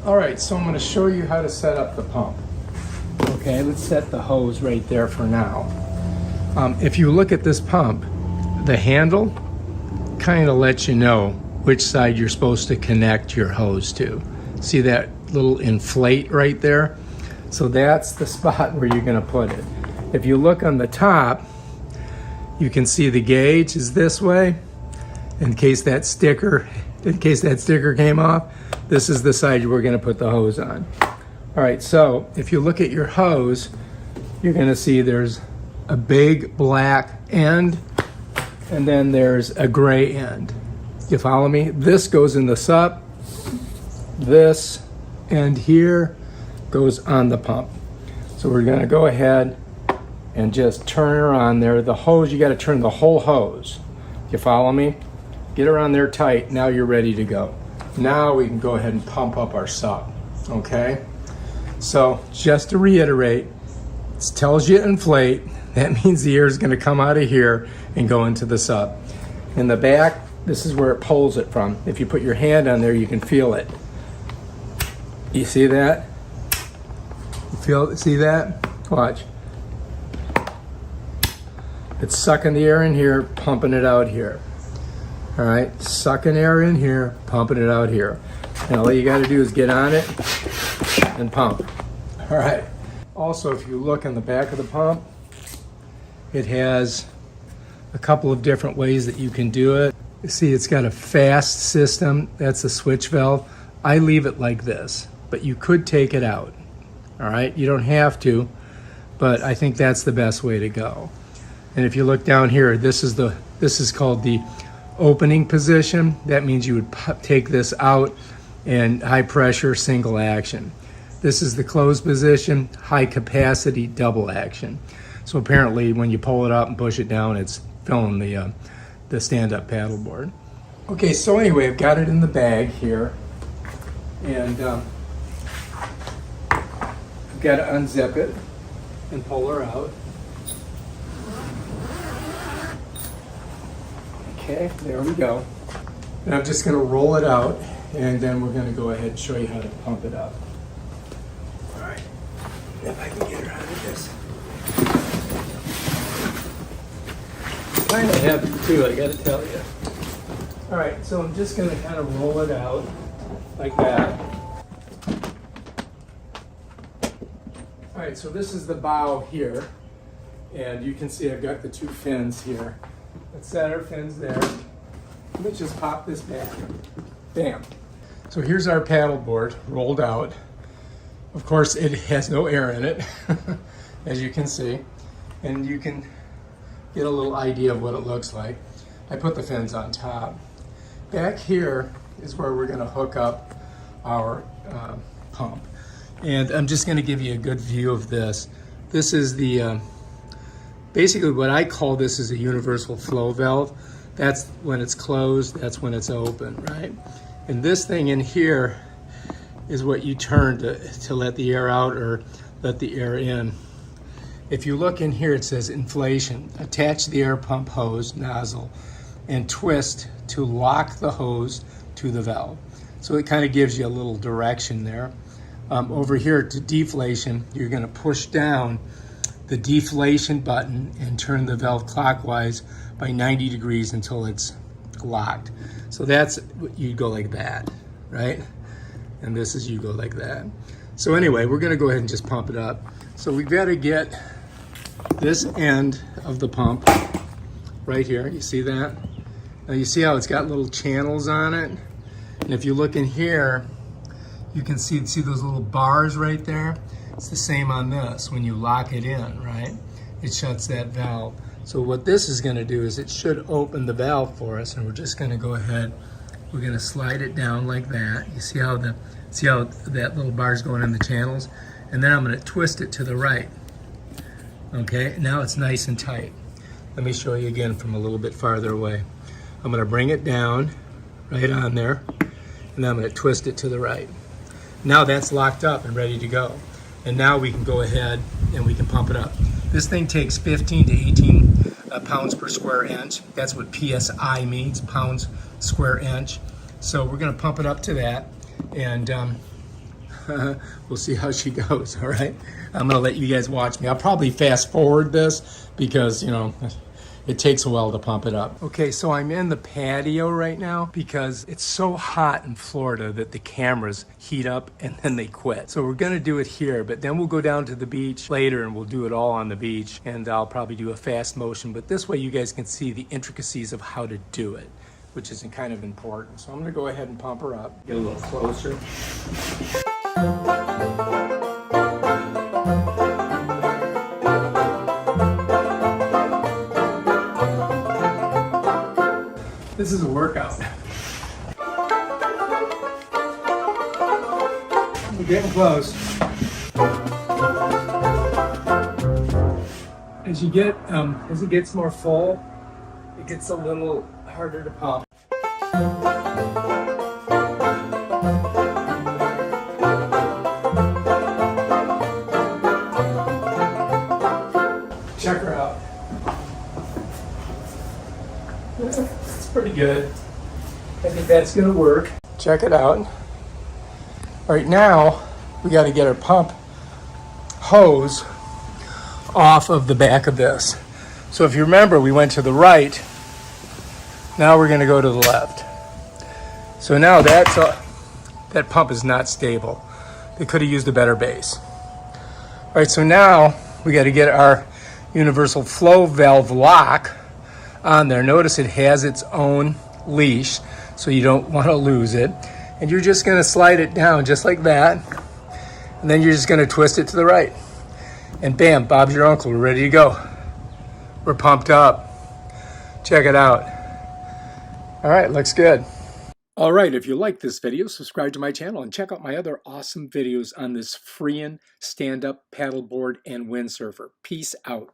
All right, so I'm going to show you how to set up the pump. Okay, let's set the hose right there for now. If you look at this pump, the handle kind of lets you know which side you're supposed to connect your hose to. See that little inflate right there? So that's the spot where you're going to put it. If you look on the top, you can see the gauge is this way. In case that sticker came off, this is the side we're going to put the hose on. All right, so if you look at your hose, you're going to see there's a big black end, and then there's a gray end. You follow me? This goes in the SUP. This end here goes on the pump. So we're going to go ahead and just turn her on there. The hose, you got to turn the whole hose. You follow me? Get her on there tight. Now you're ready to go. Now we can go ahead and pump up our SUP. Okay? So just to reiterate, it tells you inflate. That means the air is going to come out of here and go into the SUP. In the back, this is where it pulls it from. If you put your hand on there, you can feel it. You see that? See that? Watch. It's sucking the air in here, pumping it out here. All right, sucking air in here, pumping it out here. And all you got to do is get on it and pump. All right. Also, if you look on the back of the pump, it has a couple of different ways that you can do it. You see, it's got a fast system. That's a switch valve. I leave it like this, but you could take it out. All right, you don't have to, but I think that's the best way to go. And if you look down here, this is called the opening position. That means you would take this out and high pressure single action. This is the closed position, high capacity double action. So apparently when you pull it up and push it down, it's filling the stand-up paddleboard. Okay, so anyway, I've got it in the bag here, and I've got to unzip it and pull her out. Okay, there we go. And I'm just going to roll it out, and then we're going to go ahead and show you how to pump it up. All right, if I can get her out of this. Kind of heavy too, I got to tell you. All right, so I'm just going to kind of roll it out like that. All right, so this is the bow here, and you can see I've got the two fins here. Let's set our fins there. Let's just pop this back. Bam. So here's our paddleboard rolled out. Of course, it has no air in it, as you can see, and you can get a little idea of what it looks like. I put the fins on top. Back here is where we're going to hook up our pump. And I'm just going to give you a good view of this. This is the, basically what I call this is a universal flow valve. That's when it's closed, that's when it's open, right? And this thing in here is what you turn to let the air out or let the air in. If you look in here, it says inflation. Attach the air pump hose nozzle and twist to lock the hose to the valve. So it kind of gives you a little direction there. Over here to deflation, you're going to push down the deflation button and turn the valve clockwise by 90 degrees until it's locked. So that's, you go like that, right? And this is you go like that. So anyway, we're going to go ahead and just pump it up. So we've got to get this end of the pump right here. You see that? Now you see how it's got little channels on it? And if you look in here, you can see those little bars right there? It's the same on this. When you lock it in, right? It shuts that valve. So what this is going to do is it should open the valve for us, and we're just going to go ahead. We're going to slide it down like that. You see how that little bar is going in the channels? And then I'm going to twist it to the right. Okay, now it's nice and tight. Let me show you again from a little bit farther away. I'm going to bring it down right on there, and then I'm going to twist it to the right. Now that's locked up and ready to go. And now we can go ahead and we can pump it up. This thing takes 15 to 18 pounds per square inch. That's what PSI means, pounds square inch. So we're going to pump it up to that, and We'll see how she goes, all right? I'm gonna let you guys watch me. I'll probably fast forward this because, you know, it takes a while to pump it up. Okay, so I'm in the patio right now because it's so hot in Florida that the cameras heat up and then they quit. So we're gonna do it here, but then we'll go down to the beach later and we'll do it all on the beach, and I'll probably do a fast motion, but this way you guys can see the intricacies of how to do it, which is kind of important. So I'm gonna go ahead and pump her up. Get a little closer. This is a workout. We're getting close. As it gets more full, it gets a little harder to pump. Check her out. It's pretty good. I think that's gonna work. Check it out. All right, now we got to get our pump hose off of the back of this. So if you remember, we went to the right. Now we're gonna go to the left. So now that pump is not stable. They could have used a better base. All right, so now we got to get our universal flow valve lock on there. Notice it has its own leash, so you don't want to lose it. And you're just going to slide it down just like that. And then you're just going to twist it to the right. And bam, Bob's your uncle. We're ready to go. We're pumped up. Check it out. All right, looks good. All right, if you like this video, subscribe to my channel and check out my other awesome videos on this Freein stand-up paddleboard and windsurfer. Peace out.